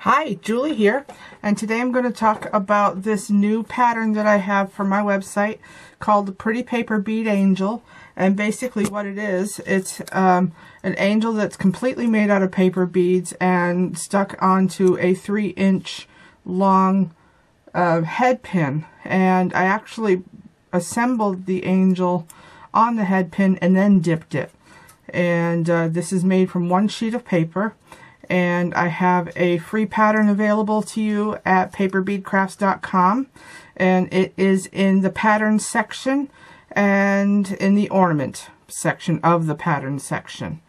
Hi, Julie here, and today I'm going to talk about this new pattern that I have for my website called the Pretty Paper Bead Angel. And basically what it is, it's an angel that's completely made out of paper beads and stuck onto a 3-inch long head pin. And I actually assembled the angel on the head pin and then dipped it. And this is made from one sheet of paper. And I have a free pattern available to you at paperbeadcrafts.com, and it is in the pattern section and in the ornament section of the pattern section.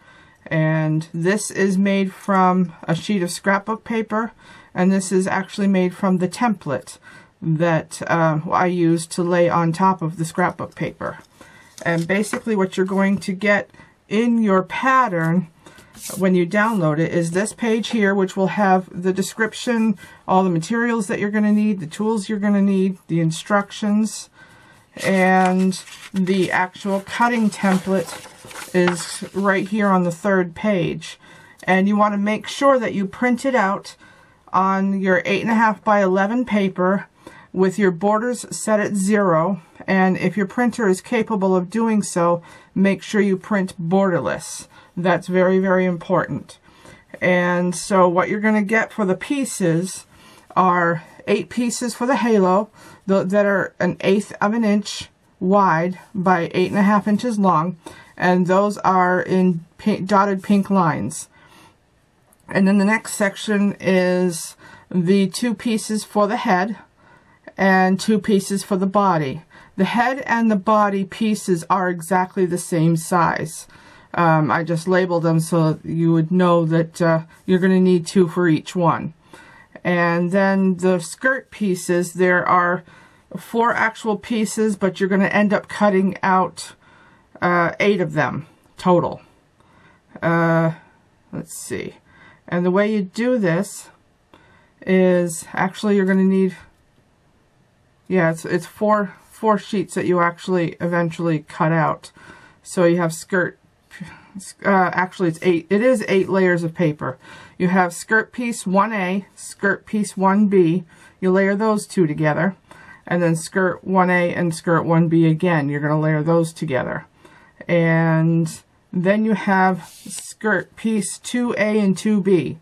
And this is made from a sheet of scrapbook paper, and this is actually made from the template that I use to lay on top of the scrapbook paper. And basically what you're going to get in your pattern when you download it is this page here, which will have the description, all the materials that you're going to need, the tools you're going to need, the instructions, and the actual cutting template is right here on the third page. And you want to make sure that you print it out on your 8.5 by 11 paper with your borders set at 0. And if your printer is capable of doing so, make sure you print borderless. That's very, very important. And so what you're going to get for the pieces are 8 pieces for the halo that are 1/8 of an inch wide by 8.5 inches long, and those are in dotted pink lines. And then the next section is the 2 pieces for the head and 2 pieces for the body. The head and the body pieces are exactly the same size. I just labeled them so you would know that you're going to need 2 for each one. And then the skirt pieces, there are 4 actual pieces, but you're going to end up cutting out 8 of them total. Let's see. And the way you do this is actually you're going to need, it's four sheets that you actually eventually cut out. So you have skirt. Actually it's 8. It is 8 layers of paper. You have skirt piece 1A, skirt piece 1B. You layer those 2 together, and then skirt 1A and skirt 1B again. You're going to layer those together, and then you have skirt piece 2A and 2B.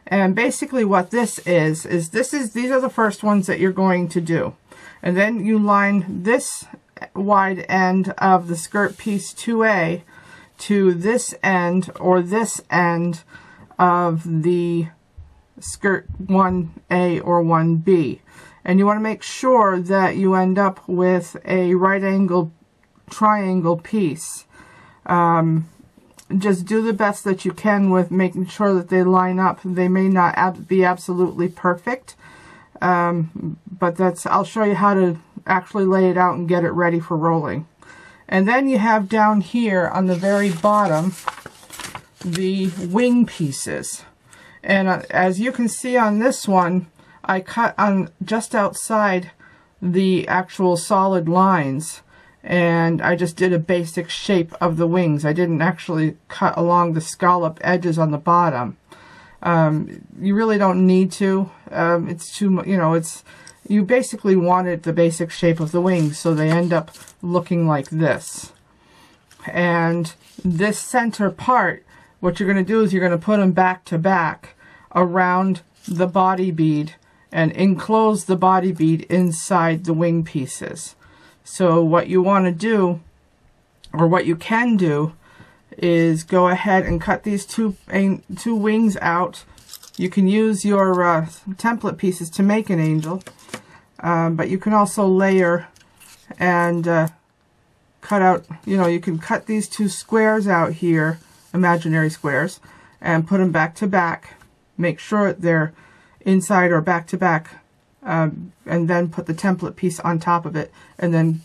And basically what this is these are the first ones that you're going to do, and then you line this wide end of the skirt piece 2A to this end or this end of the skirt 1A or 1B. And you want to make sure that you end up with a right angle triangle piece. Just do the best that you can with making sure that they line up. They may not be absolutely perfect, but I'll show you how to actually lay it out and get it ready for rolling. And then you have down here on the very bottom the wing pieces. And as you can see on this one, I cut on just outside the actual solid lines, and I just did a basic shape of the wings. I didn't actually cut along the scallop edges on the bottom. You really don't need to. It's too, you basically wanted the basic shape of the wings, so they end up looking like this. And this center part, what you're going to do is you're going to put them back to back around the body bead and enclose the body bead inside the wing pieces. So what you want to do, or what you can do, is go ahead and cut these two wings out. You can use your template pieces to make an angel, but you can also layer and cut out, you can cut these 2 squares out here, imaginary squares, and put them back to back. Make sure they're inside or back to back, and then put the template piece on top of it, and then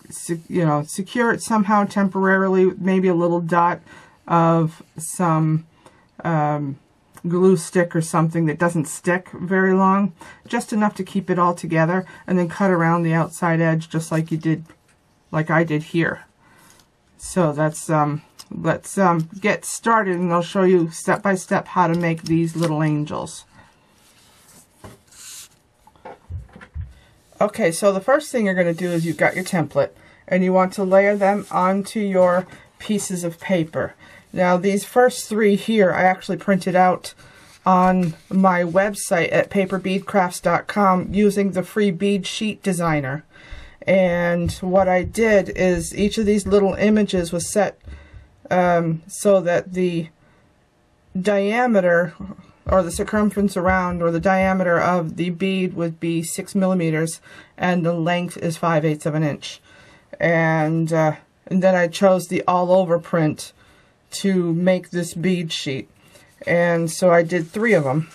secure it somehow temporarily, maybe a little dot of some glue stick or something that doesn't stick very long, just enough to keep it all together, and then cut around the outside edge just like I did here. So that's let's get started, and I'll show you step by step how to make these little angels. Okay, so the first thing you're going to do is you've got your template and you want to layer them onto your pieces of paper. Now these first three here I actually printed out on my website at paperbeadcrafts.com using the free bead sheet designer. And what I did is each of these little images was set so that the diameter or the circumference around or the diameter of the bead would be 6 millimeters and the length is 5/8 of an inch. And then I chose the all over print to make this bead sheet. And so I did 3 of them.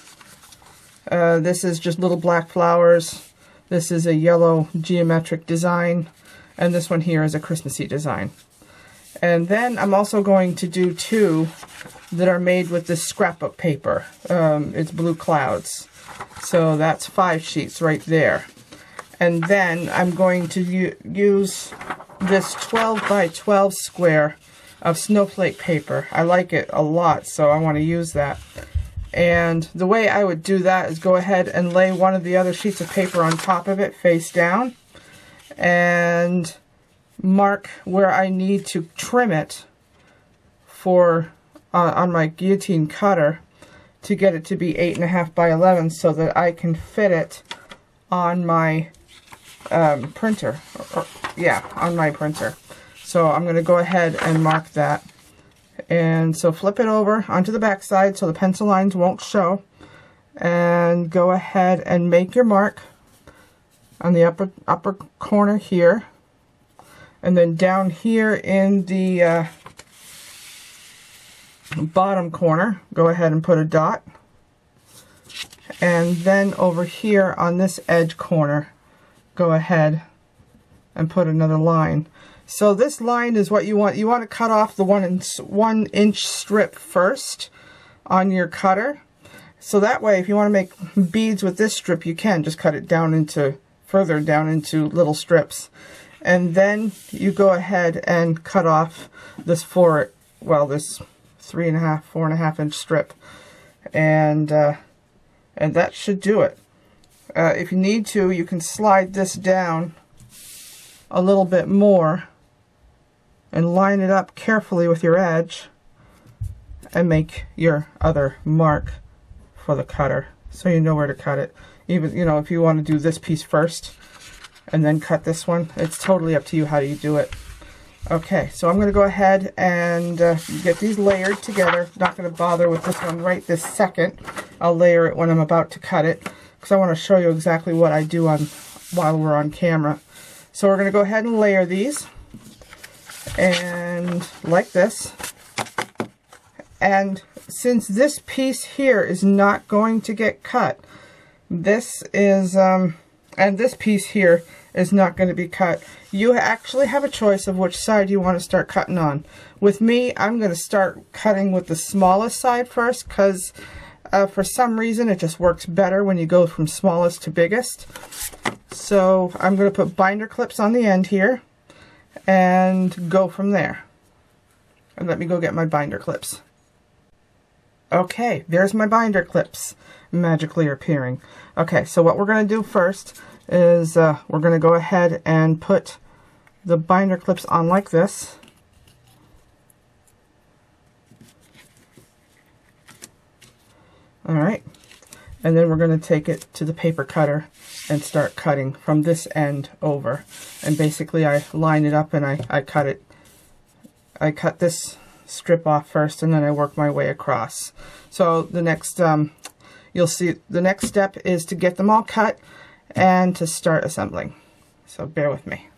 This is just little black flowers. This is a yellow geometric design. And this one here is a Christmassy design. And then I'm also going to do 2 that are made with this scrapbook paper. It's blue clouds. So that's 5 sheets right there. And then I'm going to use this 12 by 12 square of snowflake paper. I like it a lot, so I want to use that. And the way I would do that is go ahead and lay one of the other sheets of paper on top of it face down and mark where I need to trim it for on my guillotine cutter to get it to be 8.5 by 11 so that I can fit it on my printer. On my printer. So I'm going to go ahead and mark that. And so flip it over onto the back side so the pencil lines won't show. And go ahead and make your mark on the upper corner here. And then down here in the bottom corner, go ahead and put a dot. And then over here on this edge corner, go ahead and put another line. So this line is what you want. You want to cut off the 1 inch strip first on your cutter. So that way, if you want to make beads with this strip, you can just cut it down into, further down into little strips. And then you go ahead and cut off this this 3.5, 4.5 inch strip. And that should do it. If you need to, you can slide this down a little bit more and line it up carefully with your edge and make your other mark for the cutter so you know where to cut it. Even, you know, if you want to do this piece first and then cut this one, it's totally up to you how you do it. Okay, so I'm going to go ahead and get these layered together. Not going to bother with this one right this second. I'll layer it when I'm about to cut it because I want to show you exactly what I do while we're on camera. So we're going to go ahead and layer these, and like this. And since this piece here is not going to get cut, this is, and this piece here is not going to be cut, you actually have a choice of which side you want to start cutting on. With me, I'm going to start cutting with the smallest side first because for some reason it just works better when you go from smallest to biggest. So I'm going to put binder clips on the end here and go from there. And let me go get my binder clips. Okay, there's my binder clips magically appearing. Okay, so what we're going to do first is we're going to go ahead and put the binder clips on like this. Alright, and then we're going to take it to the paper cutter and start cutting from this end over. And basically I line it up and I cut it. I cut this strip off first and then I work my way across. So the next, you'll see the next step is to get them all cut and to start assembling. So bear with me.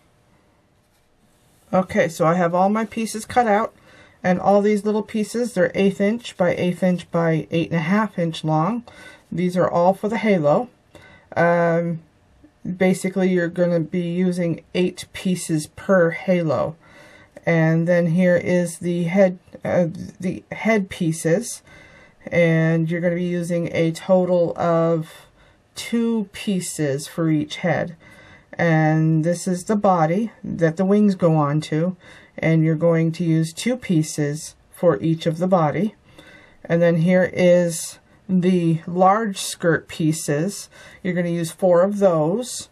Okay, so I have all my pieces cut out, and all these little pieces, they're 1/8 inch by 1/8 inch by 8.5 inch long. These are all for the halo. Basically you're going to be using 8 pieces per halo. And then here is the head pieces, and you're going to be using a total of 2 pieces for each head. And this is the body that the wings go on to, and you're going to use 2 pieces for each of the body. And then here is the large skirt pieces. You're going to use 4 of those,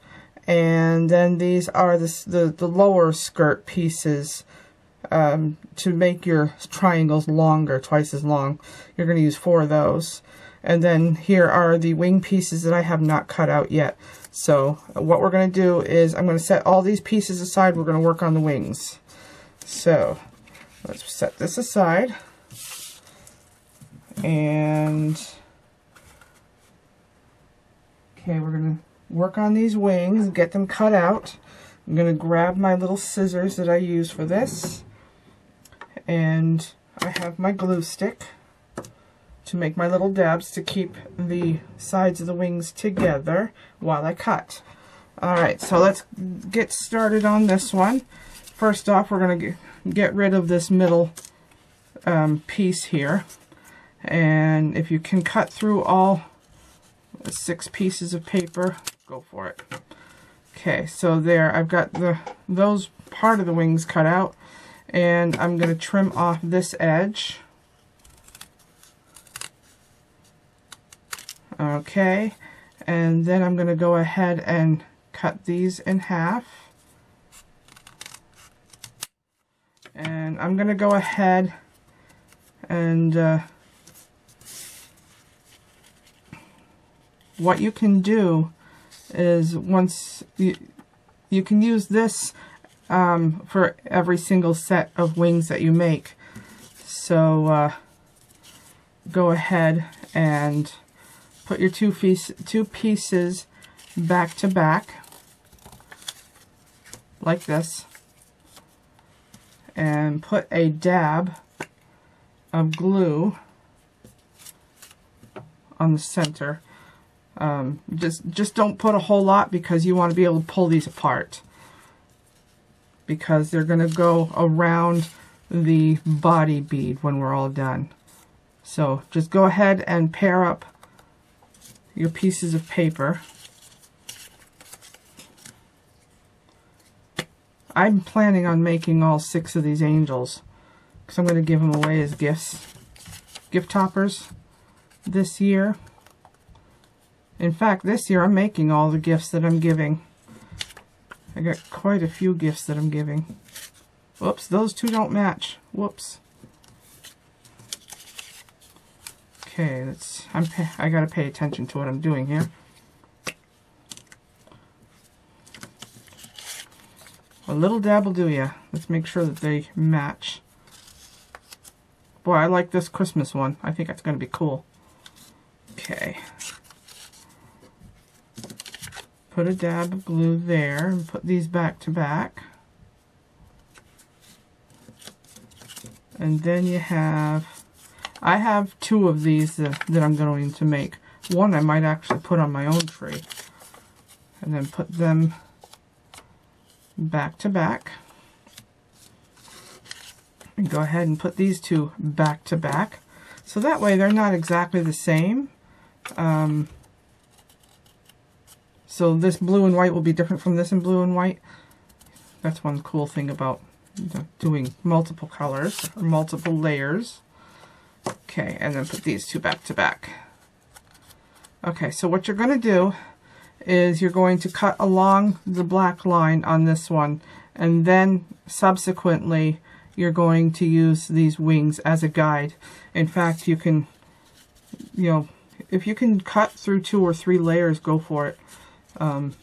And then these are the lower skirt pieces to make your triangles longer, twice as long. You're going to use 4 of those. And then here are the wing pieces that I have not cut out yet. So what we're going to do is I'm going to set all these pieces aside. We're going to work on the wings. So let's set this aside. And okay, we're going to work on these wings, get them cut out. I'm going to grab my little scissors that I use for this. And I have my glue stick to make my little dabs to keep the sides of the wings together while I cut. Alright, so let's get started on this one. First off, we're going to get rid of this middle piece here. And if you can cut through all 6 pieces of paper, go for it. Okay, so there, I've got those part of the wings cut out, and I'm going to trim off this edge. Okay, and then I'm going to go ahead and cut these in half. And I'm going to go ahead and what you can do is once you can use this for every single set of wings that you make. So go ahead and put your two pieces back to back like this, and put a dab of glue on the center. Just don't put a whole lot, because you want to be able to pull these apart, because they're going to go around the body bead when we're all done. So just go ahead and pair up your pieces of paper. I'm planning on making all 6 of these angels, because I'm going to give them away as gifts, gift toppers this year. In fact, this year I'm making all the gifts that I'm giving. I got quite a few gifts that I'm giving. Whoops, those 2 don't match. Whoops. Okay, I gotta pay attention to what I'm doing here. A little dab will do ya. Let's make sure that they match. Boy, I like this Christmas one. I think that's gonna be cool. Okay. Put a dab of glue there and put these back to back. And then you have, I have 2 of these that I'm going to make. One I might actually put on my own tree. And then put them back to back. And go ahead and put these 2 back to back. So that way they're not exactly the same. So this blue and white will be different from this in blue and white. That's one cool thing about doing multiple colors or multiple layers. Okay, and then put these 2 back to back. Okay, so what you're going to do is you're going to cut along the black line on this one, and then subsequently you're going to use these wings as a guide. In fact, you can, if you can cut through 2 or 3 layers, go for it. Let's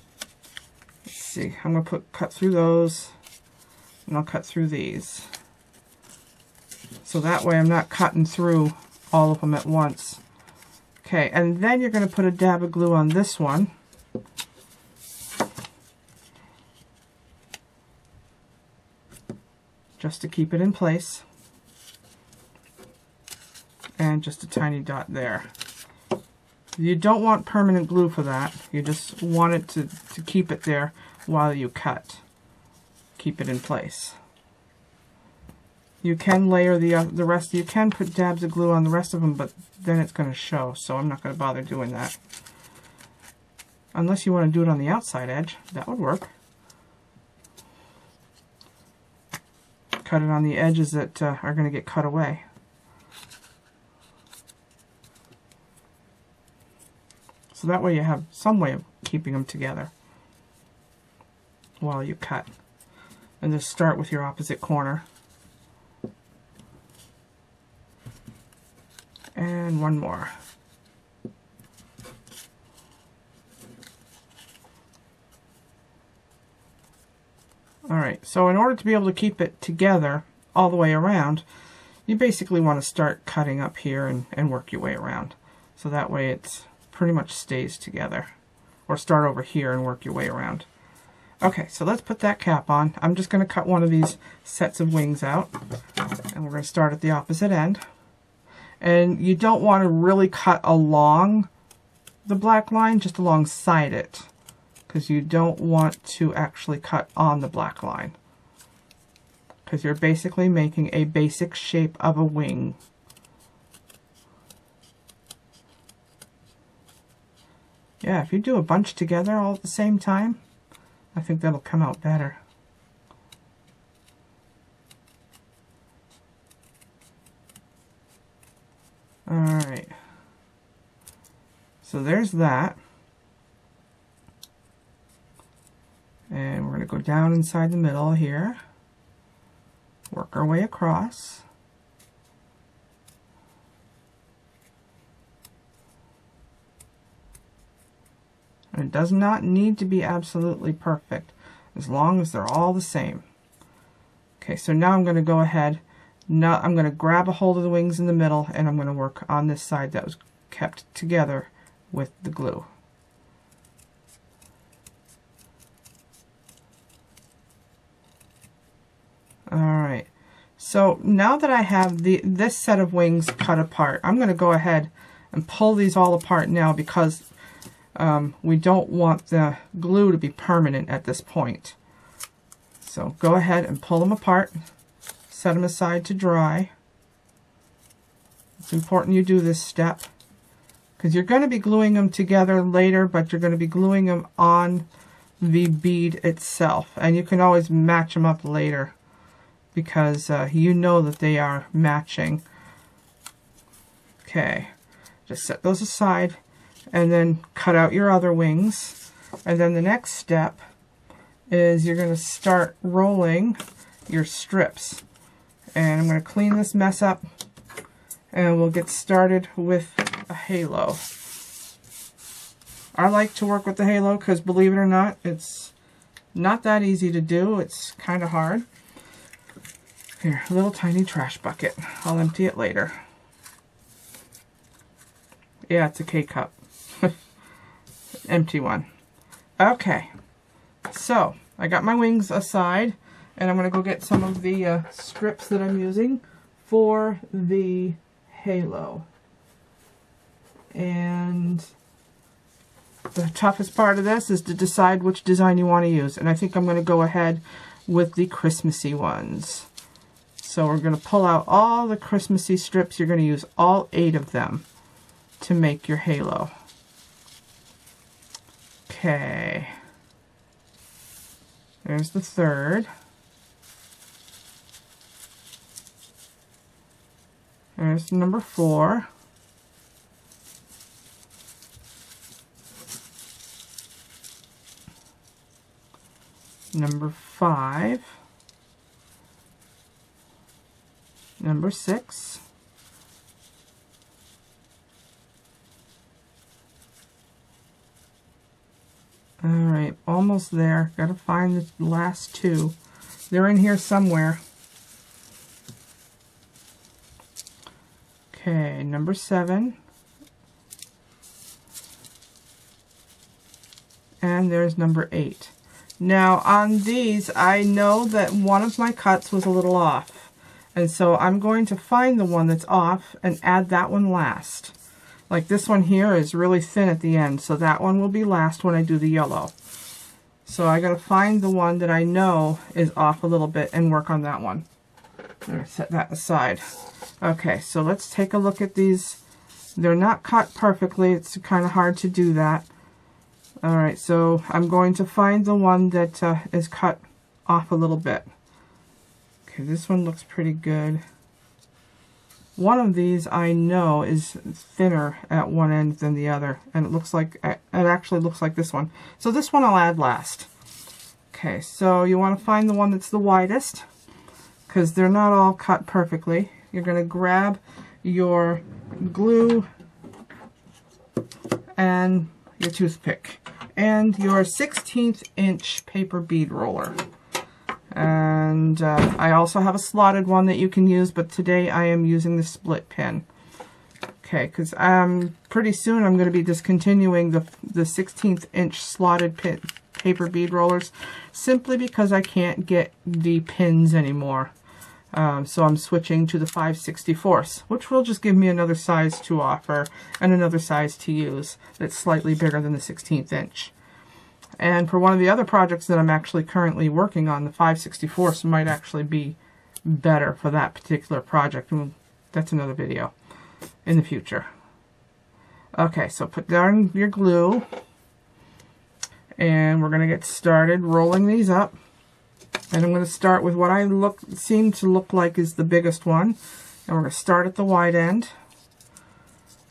see, I'm going to cut through those, and I'll cut through these. So that way I'm not cutting through all of them at once. Okay, and then you're going to put a dab of glue on this one. Just to keep it in place. And just a tiny dot there. You don't want permanent glue for that. You just want it to keep it there while you cut. Keep it in place. You can layer the rest. You can put dabs of glue on the rest of them, but then it's going to show, so I'm not going to bother doing that. Unless you want to do it on the outside edge. That would work. Cut it on the edges that are going to get cut away. So that way you have some way of keeping them together. while you cut. And just start with your opposite corner. And one more. Alright, so in order to be able to keep it together all the way around, you basically want to start cutting up here and work your way around. So that way it pretty much stays together. Or start over here and work your way around. Okay, so let's put that cap on. I'm just going to cut one of these sets of wings out. And we're going to start at the opposite end. And you don't want to really cut along the black line, just alongside it, because you don't want to actually cut on the black line, because you're basically making a basic shape of a wing. Yeah, if you do a bunch together all at the same time, I think that'll come out better. Alright, so there's that. And we're going to go down inside the middle here, work our way across. And it does not need to be absolutely perfect, as long as they're all the same. Okay, so now I'm going to go ahead. Now I'm going to grab a hold of the wings in the middle, and I'm going to work on this side that was kept together with the glue. Alright, so now that I have this set of wings cut apart, I'm going to go ahead and pull these all apart now, because we don't want the glue to be permanent at this point. So go ahead and pull them apart, set them aside to dry. It's important you do this step, because you're going to be gluing them together later, but you're going to be gluing them on the bead itself, and you can always match them up later, because you know that they are matching. Okay, just set those aside and then cut out your other wings. And then the next step is you're going to start rolling your strips. And I'm going to clean this mess up, and we'll get started with a halo. I like to work with the halo because, believe it or not, it's not that easy to do. It's kind of hard. Here, a little tiny trash bucket. I'll empty it later. Yeah, it's a K-cup. Empty one. Okay, so I got my wings aside, and I'm going to go get some of the strips that I'm using for the halo. And the toughest part of this is to decide which design you want to use, and I think I'm going to go ahead with the Christmassy ones. So we're going to pull out all the Christmassy strips. You're going to use all 8 of them to make your halo. Okay. There's the third. There's number 4. Number 5. Number 6. Alright, almost there. Gotta find the last 2. They're in here somewhere. Okay, number 7. And there's number 8. Now on these, I know that one of my cuts was a little off. And so I'm going to find the one that's off and add that one last. Like this one here is really thin at the end, so that one will be last when I do the yellow. So I gotta find the one that I know is off a little bit and work on that one. I'm gonna set that aside. Okay, so let's take a look at these. They're not cut perfectly, it's kind of hard to do that. Alright, so I'm going to find the one that is cut off a little bit. Okay, this one looks pretty good. One of these I know is thinner at one end than the other, and it actually looks like this one. So this one I'll add last. Okay, so you want to find the one that's the widest, because they're not all cut perfectly. You're going to grab your glue and your toothpick and your 1/16 inch paper bead roller. And I also have a slotted one that you can use, but today I am using the split pin. Okay, because pretty soon I'm going to be discontinuing the 1/16 inch slotted paper bead rollers, simply because I can't get the pins anymore. So I'm switching to the 5/64, which will just give me another size to offer and another size to use that's slightly bigger than the 1/16 inch. And for one of the other projects that I'm actually currently working on, the 5/64 might actually be better for that particular project. That's another video in the future. Okay, so put down your glue, and we're going to get started rolling these up. And I'm going to start with what I seem to look like is the biggest one. And we're going to start at the wide end,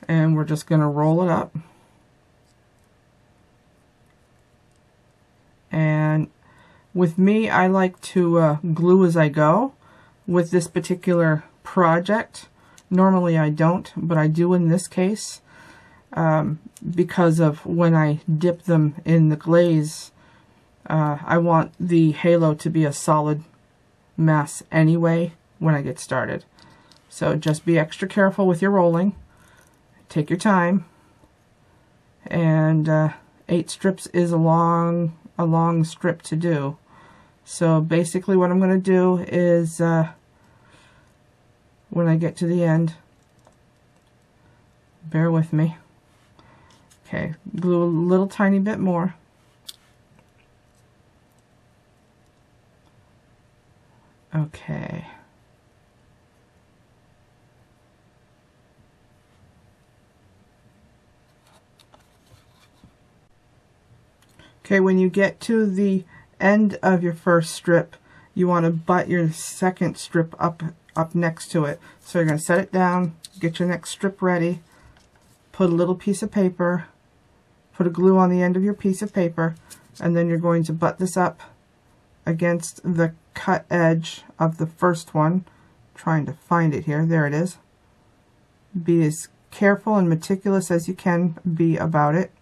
and we're just going to roll it up. And with me, I like to glue as I go. With this particular project, normally I don't, but I do in this case, because of when I dip them in the glaze. I want the halo to be a solid mess anyway when I get started. So just be extra careful with your rolling. Take your time. And 8 strips is a long strip to do. So basically what I'm going to do is when I get to the end, bear with me. Okay, glue a little tiny bit more. Okay. Okay, when you get to the end of your first strip, you want to butt your second strip up next to it. So you're going to set it down, get your next strip ready, put a little piece of paper, put a glue on the end of your piece of paper, and then you're going to butt this up against the cut edge of the first one. Trying to find it here. There it is. Be as careful and meticulous as you can be about it.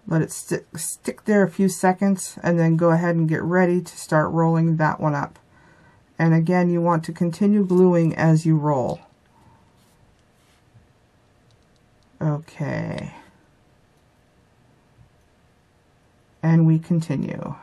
Let it stick there a few seconds, and then go ahead and get ready to start rolling that one up. And again, you want to continue gluing as you roll. Okay. And we continue.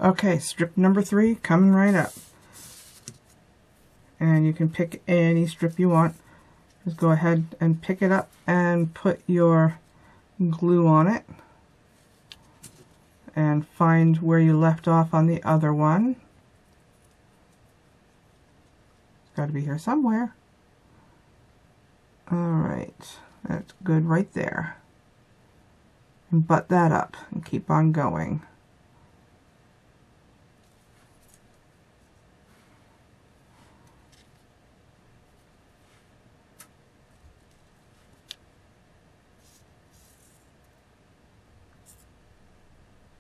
Okay, strip number 3 coming right up. And you can pick any strip you want. Just go ahead and pick it up and put your glue on it. And find where you left off on the other one. It's got to be here somewhere. Alright, that's good right there. And butt that up and keep on going.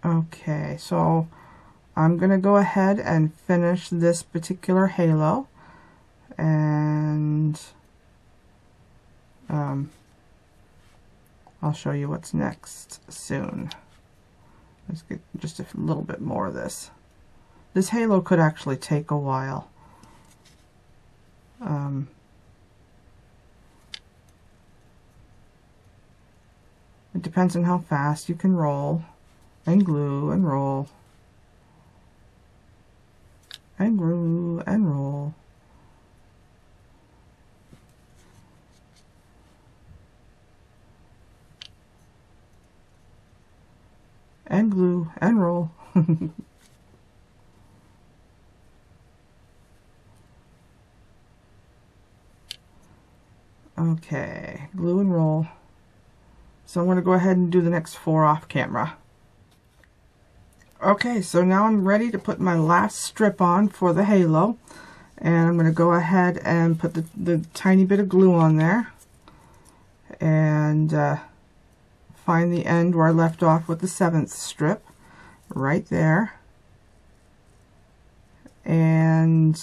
Okay, so I'm going to go ahead and finish this particular halo, and I'll show you what's next soon. Let's get just a little bit more of this. This halo could actually take a while. It depends on how fast you can roll and glue and roll and glue and roll. And glue and roll. Okay, glue and roll. So I'm going to go ahead and do the next 4 off camera. Okay, so now I'm ready to put my last strip on for the halo. And I'm going to go ahead and put the tiny bit of glue on there. And find the end where I left off with the 7th strip. Right there. And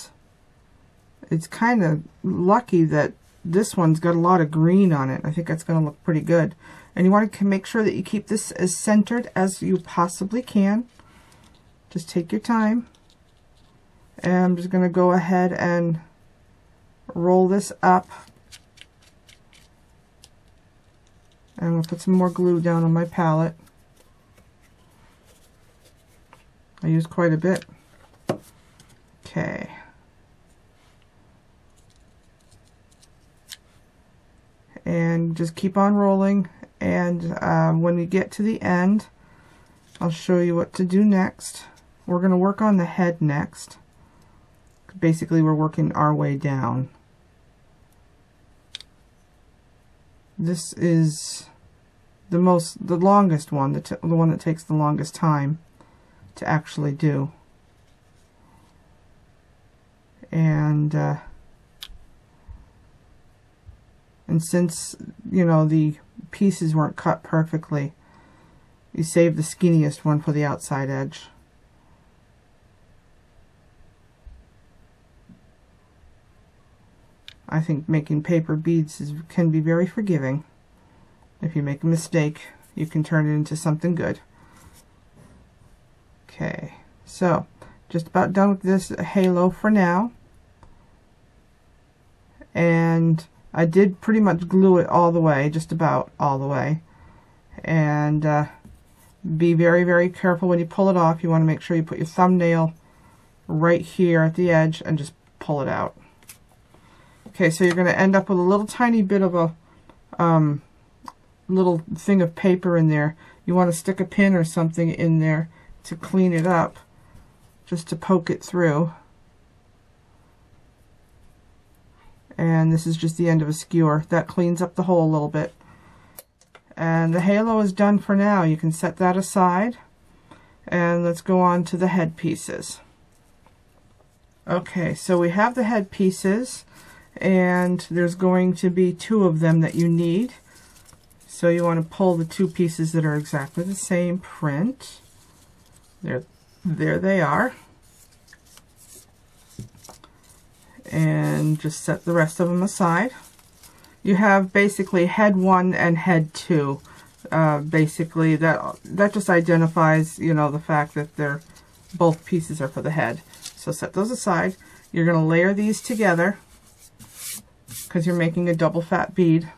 it's kind of lucky that this one's got a lot of green on it. I think that's going to look pretty good. And you want to make sure that you keep this as centered as you possibly can. Just take your time. And I'm just going to go ahead and roll this up. And I'm going to put some more glue down on my palette. I used quite a bit. Okay. And just keep on rolling, and when we get to the end, I'll show you what to do next. We're going to work on the head next. Basically, we're working our way down. This is the longest one, the one that takes the longest time to actually do. And since, you know, the pieces weren't cut perfectly, you save the skinniest one for the outside edge. I think making paper beads can be very forgiving. If you make a mistake, you can turn it into something good. Okay, so just about done with this halo for now. And I did pretty much glue it all the way, just about all the way. And be very, very careful when you pull it off. You want to make sure you put your thumbnail right here at the edge and just pull it out. Okay, so you're going to end up with a little tiny bit of a little thing of paper in there. You want to stick a pin or something in there to clean it up, just to poke it through. And this is just the end of a skewer. That cleans up the hole a little bit. And the halo is done for now. You can set that aside. And let's go on to the head pieces. Okay, so we have the head pieces, and there's going to be 2 of them that you need. So you want to pull the 2 pieces that are exactly the same print. There they are. And just set the rest of them aside. You have basically head 1 and head 2. Basically, that just identifies, you know, the fact that they're both pieces are for the head. So set those aside. You're going to layer these together because you're making a double fat bead.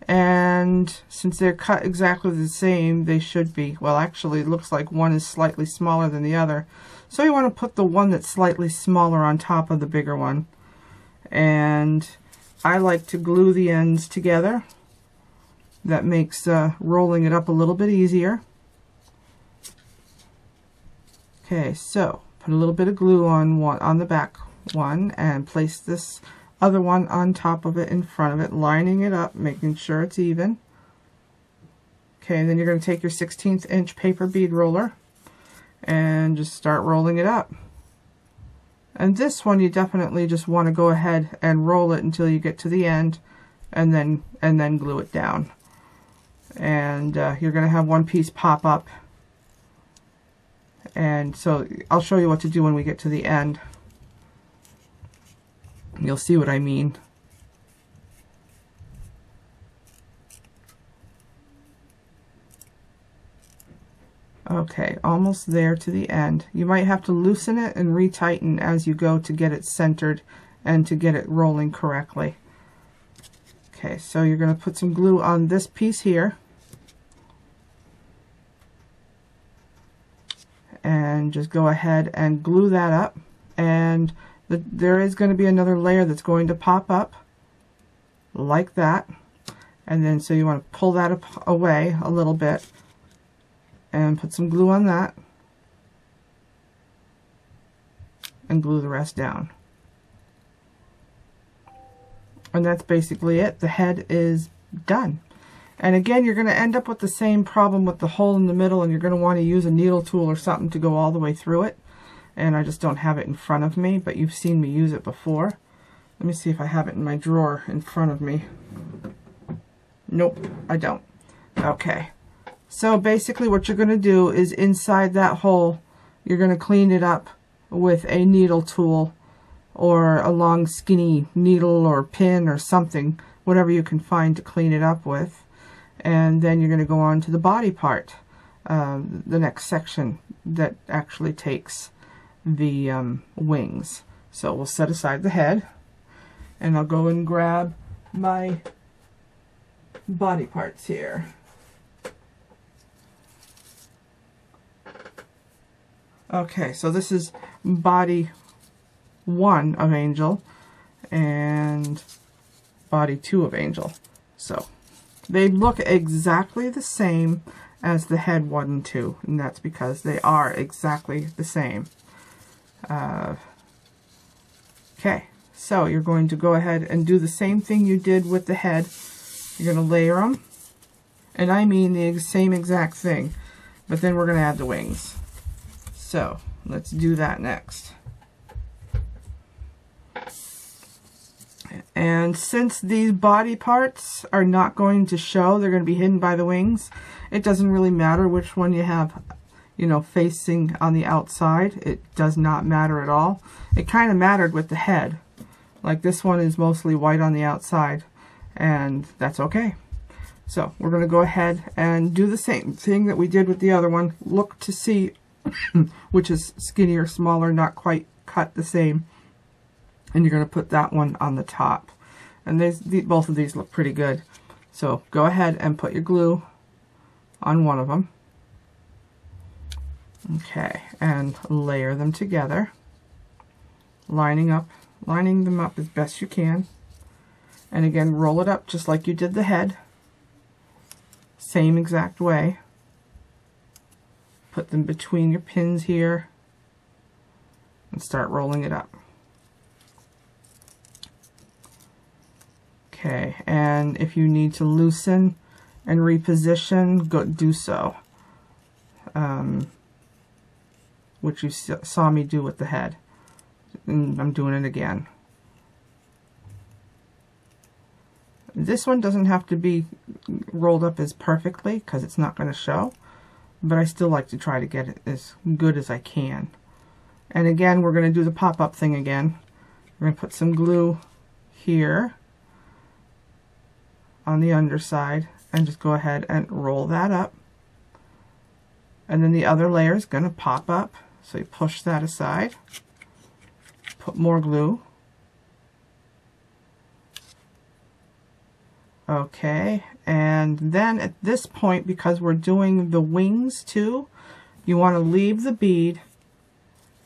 And since they're cut exactly the same, they should be. Well, actually, it looks like one is slightly smaller than the other. So you want to put the one that's slightly smaller on top of the bigger one. And I like to glue the ends together. That makes rolling it up a little bit easier. Okay, so put a little bit of glue on the back one and place this other one on top of it in front of it, lining it up, making sure it's even. Okay, and then you're going to take your 1/16 inch paper bead roller and just start rolling it up. And this one you definitely just want to go ahead and roll it until you get to the end, and then glue it down. And you're going to have one piece pop up, and so I'll show you what to do when we get to the end. You'll see what I mean. Okay, almost there to the end. You might have to loosen it and retighten as you go to get it centered and to get it rolling correctly. Okay, so you're going to put some glue on this piece here. And just go ahead and glue that up. And there is going to be another layer that's going to pop up like that. And then so you want to pull that up away a little bit and put some glue on that and glue the rest down. And that's basically it. The head is done. And again, you're going to end up with the same problem with the hole in the middle, and you're going to want to use a needle tool or something to go all the way through it. And I just don't have it in front of me, but you've seen me use it before. Let me see if I have it in my drawer in front of me. Nope, I don't. Okay. So basically what you're going to do is inside that hole, you're going to clean it up with a needle tool or a long skinny needle or pin or something, whatever you can find to clean it up with. And then you're going to go on to the body part, the next section that actually takes the wings. So we'll set aside the head, and I'll go and grab my body parts here. Okay, so this is body 1 of Angel and body 2 of Angel. So they look exactly the same as the head 1 and 2, and that's because they are exactly the same. Okay, so you're going to go ahead and do the same thing you did with the head. You're going to layer them, and I mean the same exact thing, but then we're going to add the wings. So let's do that next. And since these body parts are not going to show, they're going to be hidden by the wings, it doesn't really matter which one you have, you know, facing on the outside. It does not matter at all. It kind of mattered with the head. Like this one is mostly white on the outside, and that's okay. So we're going to go ahead and do the same thing that we did with the other one. Look to see which is skinnier, smaller, not quite cut the same. And you're going to put that one on the top. And both of these look pretty good. So go ahead and put your glue on one of them. Okay, and layer them together, lining them up as best you can. And again, roll it up just like you did the head. Same exact way. Put them between your pins here and start rolling it up. Okay, and if you need to loosen and reposition, do so. Which you saw me do with the head. And I'm doing it again. This one doesn't have to be rolled up as perfectly because it's not going to show, but I still like to try to get it as good as I can. And again, we're going to do the pop-up thing again. We're going to put some glue here on the underside and just go ahead and roll that up. And then the other layer is going to pop up, so you push that aside, put more glue. Okay, and then at this point, because we're doing the wings too, you want to leave the bead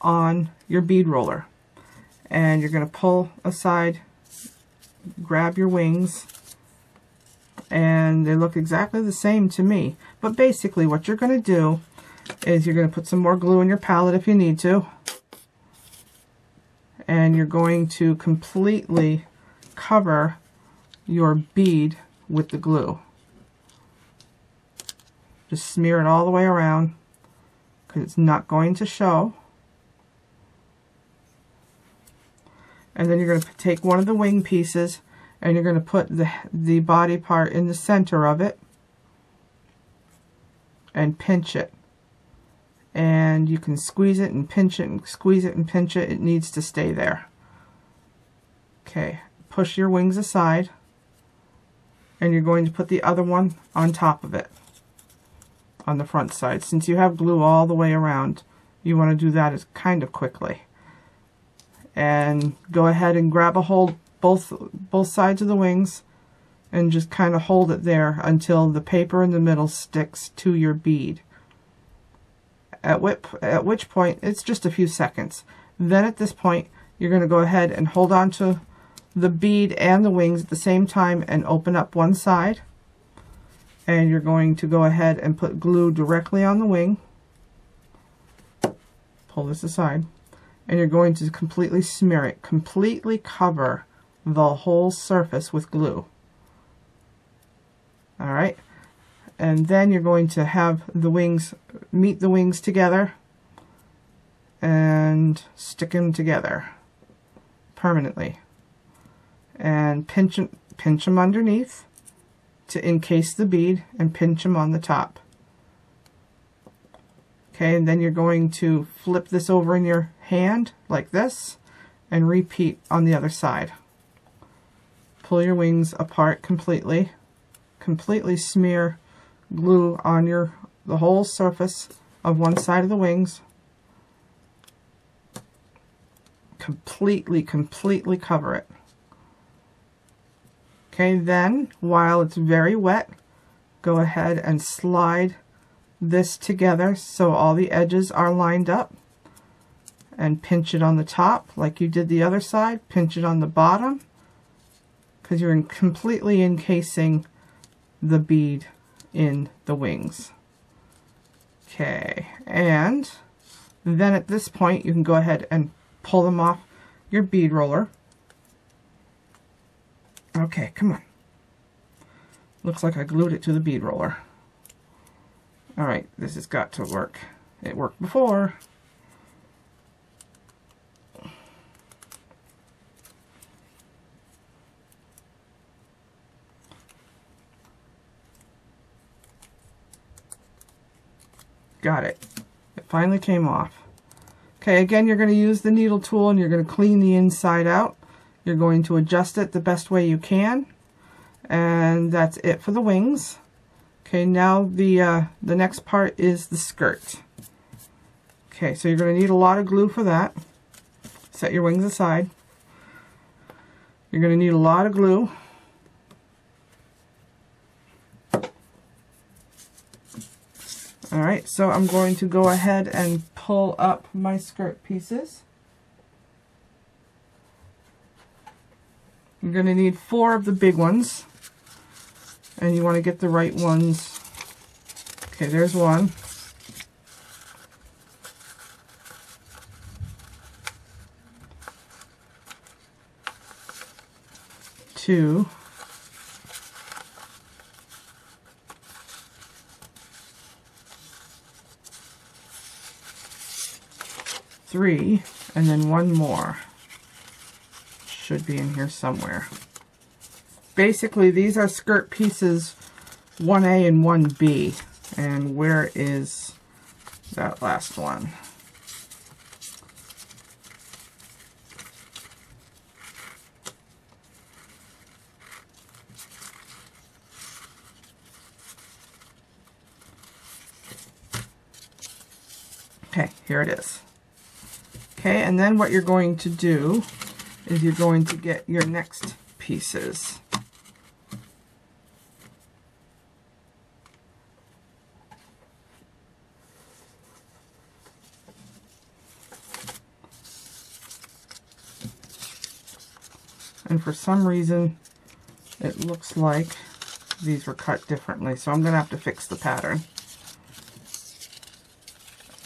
on your bead roller. And you're going to pull aside, grab your wings, and they look exactly the same to me. But basically what you're going to do is you're going to put some more glue in your palette if you need to. And you're going to completely cover your bead with the glue. Just smear it all the way around because it's not going to show. And then you're going to take one of the wing pieces and you're going to put the body part in the center of it and pinch it. And you can squeeze it and pinch it and squeeze it and pinch it. It needs to stay there. Okay, push your wings aside. And you're going to put the other one on top of it on the front side. Since you have glue all the way around, you want to do that as kind of quickly. And go ahead and grab a hold both sides of the wings and just kind of hold it there until the paper in the middle sticks to your bead. At which point it's just a few seconds. Then at this point you're going to go ahead and hold on to the bead and the wings at the same time and open up one side, and you're going to go ahead and put glue directly on the wing. Pull this aside, and you're going to completely smear it, completely cover the whole surface with glue. All right, and then you're going to have the wings, meet the wings together and stick them together permanently, and pinch them underneath to encase the bead, and pinch them on the top. Okay, and then you're going to flip this over in your hand like this and repeat on the other side. Pull your wings apart completely. Completely smear glue on the whole surface of one side of the wings. Completely cover it. Okay, then while it's very wet, go ahead and slide this together so all the edges are lined up, and pinch it on the top like you did the other side. Pinch it on the bottom, because you're completely encasing the bead in the wings. Okay, and then at this point you can go ahead and pull them off your bead roller. Okay, come on. Looks like I glued it to the bead roller. Alright, this has got to work. It worked before. Got it. It finally came off. Okay, again, you're going to use the needle tool and you're going to clean the inside out. You're going to adjust it the best way you can. And that's it for the wings. Okay, now the next part is the skirt. Okay, so you're going to need a lot of glue for that. Set your wings aside. You're going to need a lot of glue. Alright, so I'm going to go ahead and pull up my skirt pieces. You're going to need 4 of the big ones, and you want to get the right ones. Okay, there's one. Two. 3, and then 1 more. Should be in here somewhere. Basically, these are skirt pieces 1A and 1B. And where is that last one? Okay, here it is. Okay, and then what you're going to do is you're going to get your next pieces. And for some reason, it looks like these were cut differently, so I'm going to have to fix the pattern.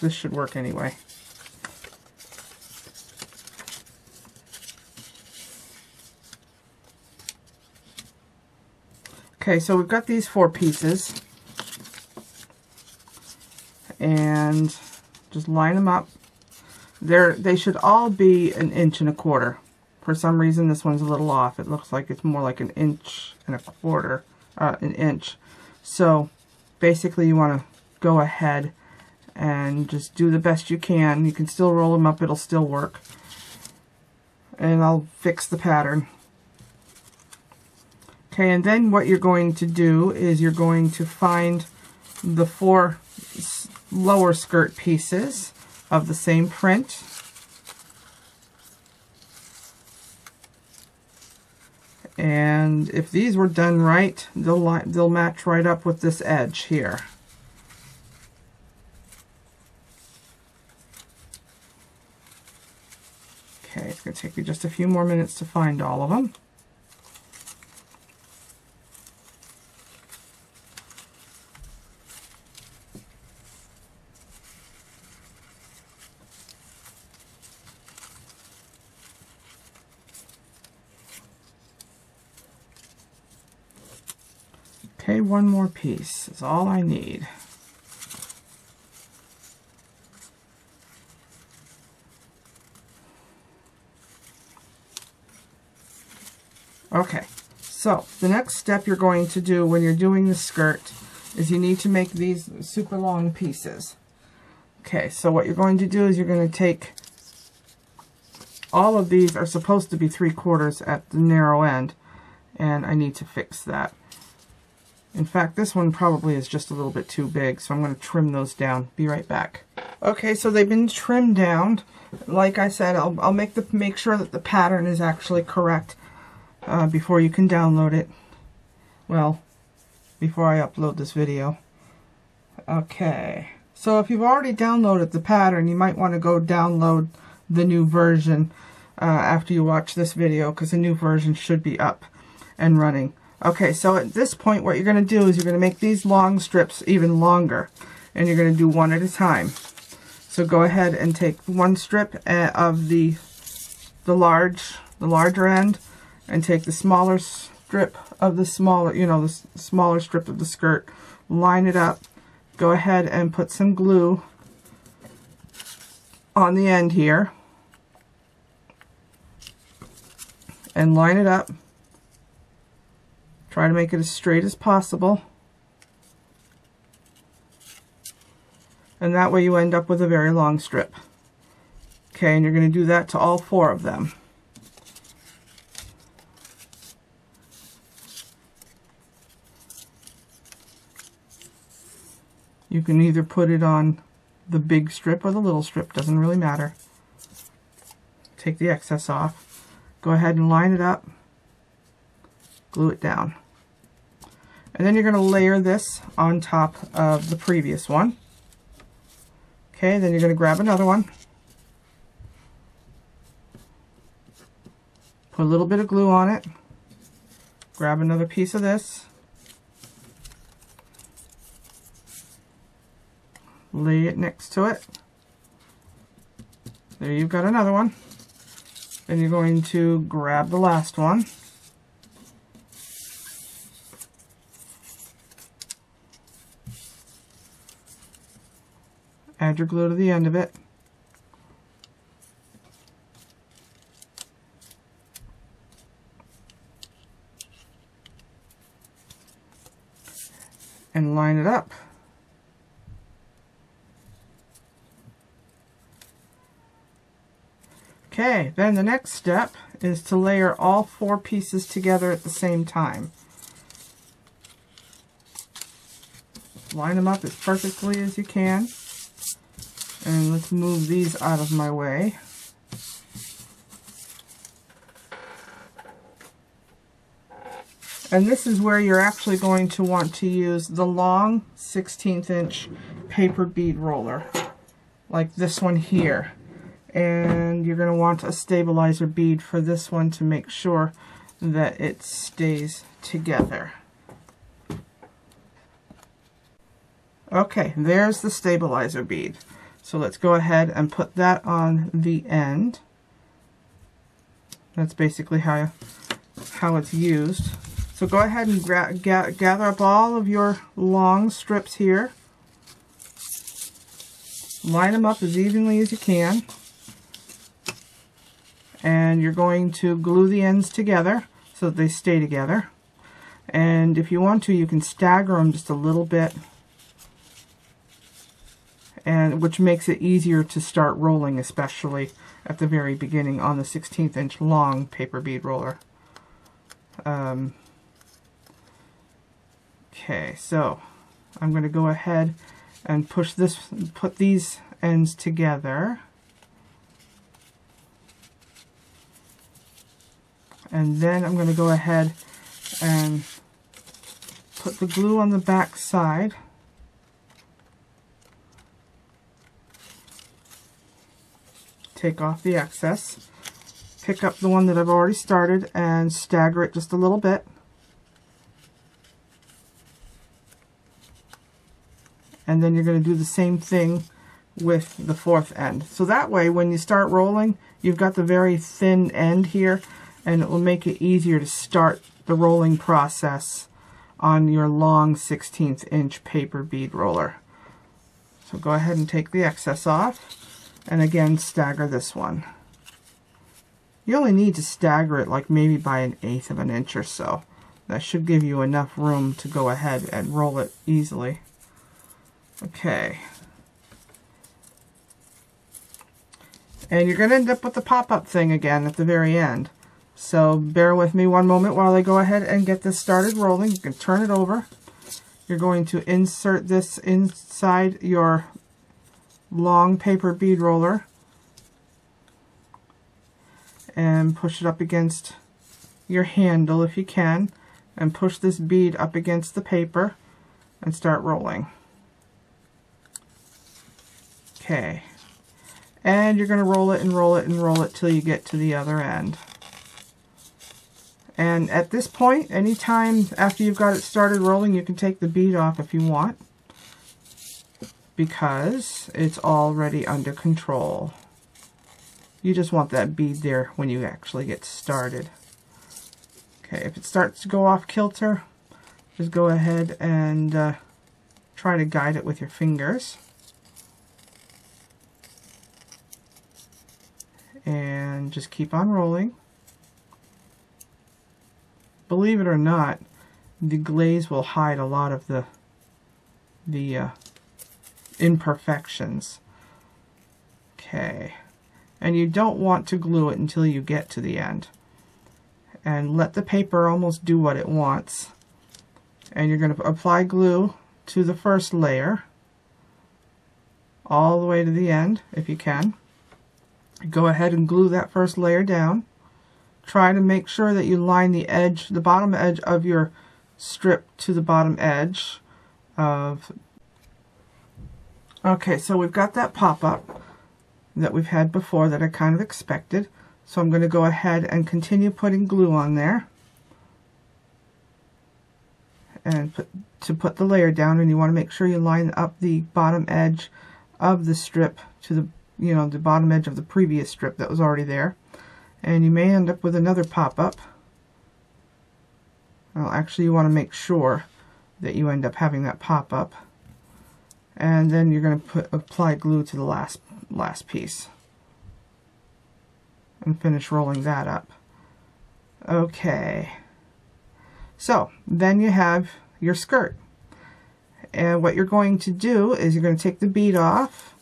This should work anyway. Okay, so we've got these 4 pieces, and just line them up. They should all be 1 1/4 inches. For some reason, this one's a little off. It looks like it's more like 1 1/4 inches, 1 inch. So basically, you want to go ahead and just do the best you can. You can still roll them up; it'll still work. And I'll fix the pattern. Okay, and then what you're going to do is you're going to find the 4 lower skirt pieces of the same print. And if these were done right, they'll match right up with this edge here. Okay, it's going to take you just a few more minutes to find all of them. Okay, one more piece is all I need. Okay, so the next step you're going to do when you're doing the skirt is you need to make these super long pieces. Okay, so what you're going to do is you're going to take, all of these are supposed to be 3/4 at the narrow end, and I need to fix that. In fact, this one probably is just a little bit too big, so I'm going to trim those down. Be right back. Okay, so they've been trimmed down. Like I said, I'll make sure that the pattern is actually correct before you can download it. Well, before I upload this video. Okay, so if you've already downloaded the pattern, you might want to go download the new version after you watch this video, because the new version should be up and running. Okay, so at this point what you're going to do is you're going to make these long strips even longer, and you're going to do one at a time. So go ahead and take one strip of the larger end, and take the smaller strip of the smaller, the smaller strip of the skirt, line it up, go ahead and put some glue on the end here, and line it up. Try to make it as straight as possible, and that way you end up with a very long strip. Okay, and you're going to do that to all 4 of them. You can either put it on the big strip or the little strip, doesn't really matter. Take the excess off. Go ahead and line it up. Glue it down. And then you're going to layer this on top of the previous one. Okay, then you're going to grab another one. Put a little bit of glue on it. Grab another piece of this. Lay it next to it. There, you've got another one. Then you're going to grab the last one. Add your glue to the end of it. And line it up. Okay, then the next step is to layer all 4 pieces together at the same time. Line them up as perfectly as you can. And let's move these out of my way. And this is where you're actually going to want to use the long 1/16 inch paper bead roller, like this one here. And you're going to want a stabilizer bead for this one to make sure that it stays together. Okay, there's the stabilizer bead. So let's go ahead and put that on the end. That's basically how it's used. So go ahead and gather up all of your long strips here. Line them up as evenly as you can. And you're going to glue the ends together so that they stay together. And if you want to, you can stagger them just a little bit, and which makes it easier to start rolling, especially at the very beginning on the 1/16 inch long paper bead roller. Okay, so I'm going to go ahead and put these ends together. And then I'm going to go ahead and put the glue on the back side. Take off the excess. Pick up the one that I've already started and stagger it just a little bit. And then you're going to do the same thing with the 4th end. So that way when you start rolling, you've got the very thin end here, and it will make it easier to start the rolling process on your long 1/16 inch paper bead roller. So go ahead and take the excess off, and again stagger this one. You only need to stagger it like maybe by 1/8 of an inch or so. That should give you enough room to go ahead and roll it easily. Okay. And you're going to end up with the pop-up thing again at the very end. So bear with me one moment while I go ahead and get this started rolling. You can turn it over. You're going to insert this inside your long paper bead roller and push it up against your handle if you can, and push this bead up against the paper and start rolling. Okay. And you're going to roll it and roll it and roll it till you get to the other end. And at this point, anytime after you've got it started rolling, you can take the bead off if you want, because it's already under control. You just want that bead there when you actually get started. Okay, if it starts to go off kilter, just go ahead and try to guide it with your fingers. And just keep on rolling. Believe it or not, the glaze will hide a lot of the imperfections. Okay, and you don't want to glue it until you get to the end. And let the paper almost do what it wants. And you're going to apply glue to the first layer all the way to the end if you can. Go ahead and glue that first layer down. Try to make sure that you line the edge, the bottom edge of your strip to the bottom edge of... Okay, so we've got that pop-up that we've had before that I kind of expected. So I'm going to go ahead and continue putting glue on there. And put the layer down, and you want to make sure you line up the bottom edge of the strip to the the bottom edge of the previous strip that was already there. And you may end up with another pop-up. Well, actually you want to make sure that you end up having that pop-up. And then you're going to apply glue to the last piece. And finish rolling that up. Okay. So, then you have your skirt. And what you're going to do is you're going to take the bead off,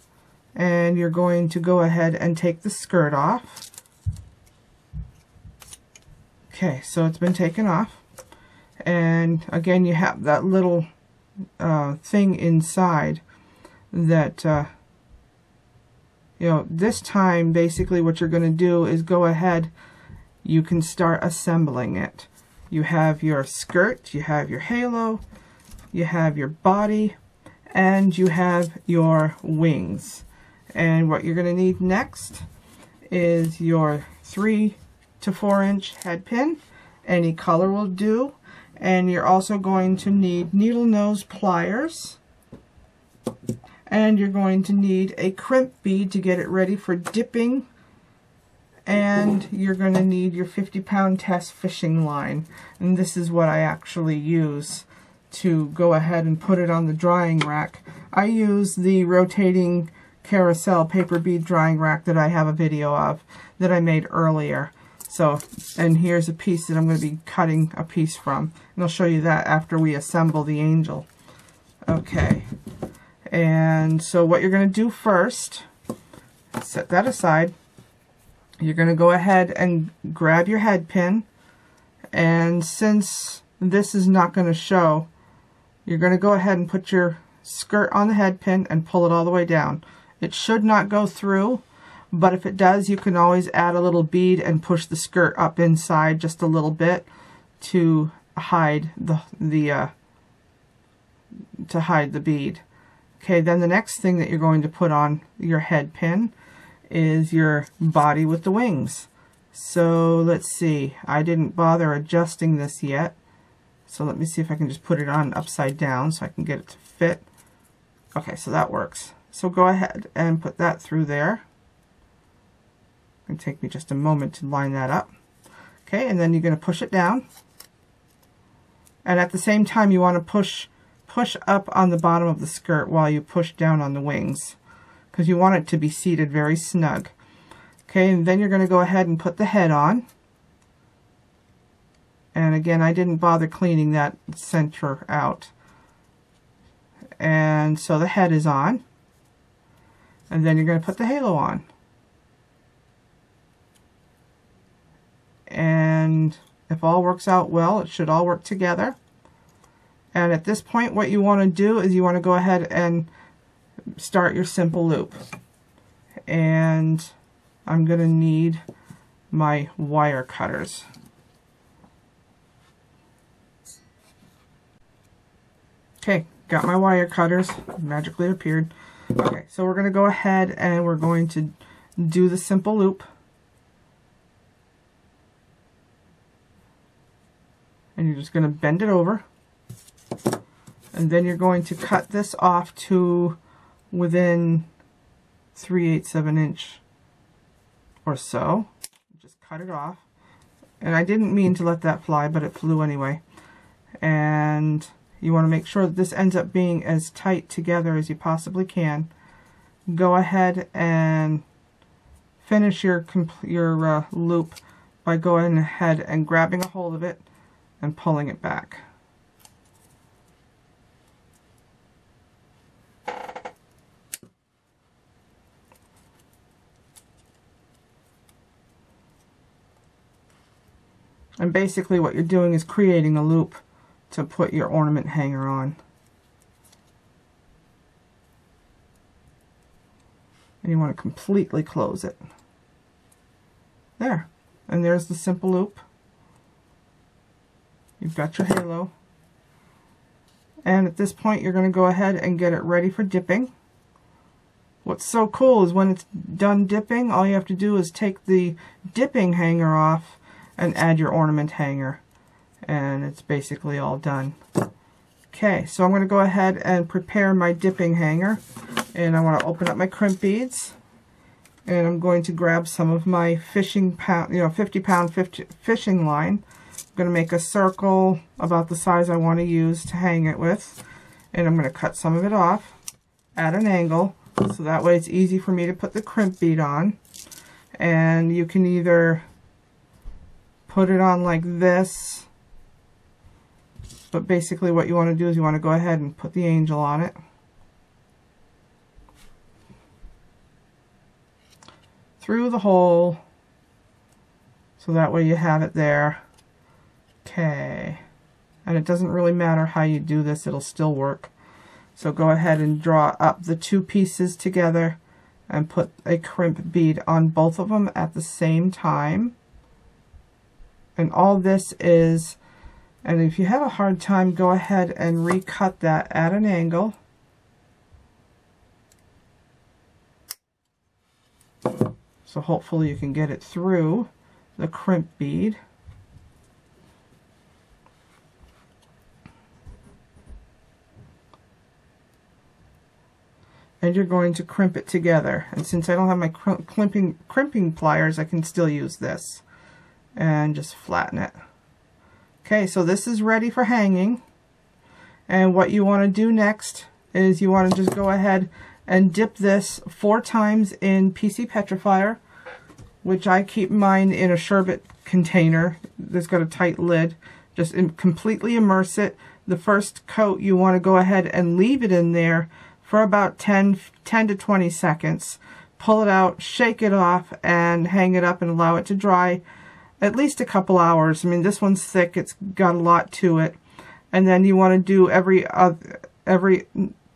and you're going to go ahead and take the skirt off. Okay, so it's been taken off. And again, you have that little thing inside that, this time basically what you're going to do is go ahead, you can start assembling it. You have your skirt, you have your halo, you have your body, and you have your wings. And what you're going to need next is your 3 to 4 inch head pin. Any color will do. And you're also going to need needle nose pliers. And you're going to need a crimp bead to get it ready for dipping. And you're going to need your 50-pound test fishing line. And this is what I actually use to go ahead and put it on the drying rack. I use the rotating carousel paper bead drying rack that I have a video of that I made earlier. So, and here's a piece that I'm going to be cutting a piece from, and I'll show you that after we assemble the angel. Okay, and so what you're going to do first, set that aside. You're going to go ahead and grab your head pin, and since this is not going to show, you're going to go ahead and put your skirt on the head pin and pull it all the way down. It should not go through, but if it does, you can always add a little bead and push the skirt up inside just a little bit to hide the bead. Okay, then the next thing that you're going to put on your head pin is your body with the wings. So let's see, I didn't bother adjusting this yet. So let me see if I can just put it on upside down so I can get it to fit. Okay, so that works. So go ahead and put that through there. It'll take me just a moment to line that up. Okay, and then you're going to push it down. And at the same time, you want to push up on the bottom of the skirt while you push down on the wings, because you want it to be seated very snug. Okay, and then you're going to go ahead and put the head on. And again, I didn't bother cleaning that center out. And so the head is on. And then you're going to put the halo on. And if all works out well, it should all work together. And at this point, what you want to do is you want to go ahead and start your simple loop. And I'm going to need my wire cutters. Okay, got my wire cutters, magically appeared. Okay, so we're going to go ahead and we're going to do the simple loop. And you're just going to bend it over. And then you're going to cut this off to within 3/8 of an inch or so. Just cut it off. And I didn't mean to let that fly, but it flew anyway. And you want to make sure that this ends up being as tight together as you possibly can. Go ahead and finish your loop by going ahead and grabbing a hold of it and pulling it back. And basically what you're doing is creating a loop to put your ornament hanger on. And you want to completely close it. There. And there's the simple loop. You've got your halo. And at this point you're going to go ahead and get it ready for dipping. What's so cool is when it's done dipping, all you have to do is take the dipping hanger off and add your ornament hanger. And it's basically all done. Okay, so I'm going to go ahead and prepare my dipping hanger. And I want to open up my crimp beads. And I'm going to grab some of my fishing pound, 50-pound fishing line. I'm going to make a circle about the size I want to use to hang it with. And I'm going to cut some of it off at an angle, so that way it's easy for me to put the crimp bead on. And you can either put it on like this, but basically what you want to do is you want to go ahead and put the angel on it. Through the hole, so that way you have it there. Okay, and it doesn't really matter how you do this, it'll still work. So go ahead and draw up the two pieces together and put a crimp bead on both of them at the same time. And all this is, and if you have a hard time, go ahead and recut that at an angle. So hopefully you can get it through the crimp bead. And you're going to crimp it together. And since I don't have my crimping pliers, I can still use this. And just flatten it. Okay, so this is ready for hanging. And what you want to do next is you want to just go ahead and dip this 4 times in PC Petrifier, which I keep mine in a sherbet container that's got a tight lid. Just completely immerse it. The first coat you want to go ahead and leave it in there for about 10 to 20 seconds. Pull it out, shake it off, and hang it up and allow it to dry at least a couple hours. I mean, this one's thick, it's got a lot to it. And then you want to do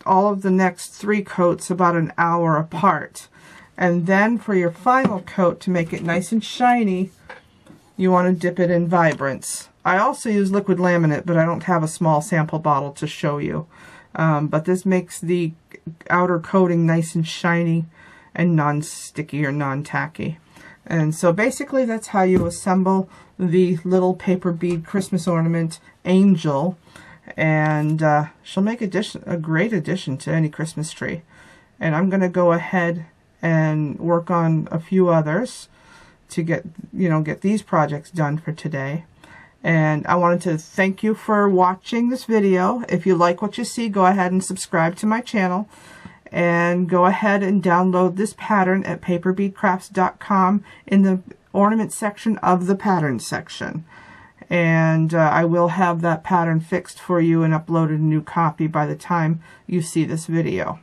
all of the next 3 coats about an hour apart. And then for your final coat, to make it nice and shiny, you want to dip it in Vibrance. I also use liquid laminate, but I don't have a small sample bottle to show you. But this makes the outer coating nice and shiny and non-sticky or non-tacky. And so basically that's how you assemble the little paper bead Christmas ornament angel. And she'll make a great addition to any Christmas tree. And I'm going to go ahead and work on a few others to get these projects done for today. And I wanted to thank you for watching this video. If you like what you see, go ahead and subscribe to my channel. And go ahead and download this pattern at paperbeadcrafts.com in the ornament section of the pattern section. And I will have that pattern fixed for you and uploaded a new copy by the time you see this video.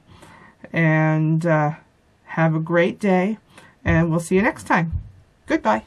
And have a great day, and we'll see you next time. Goodbye.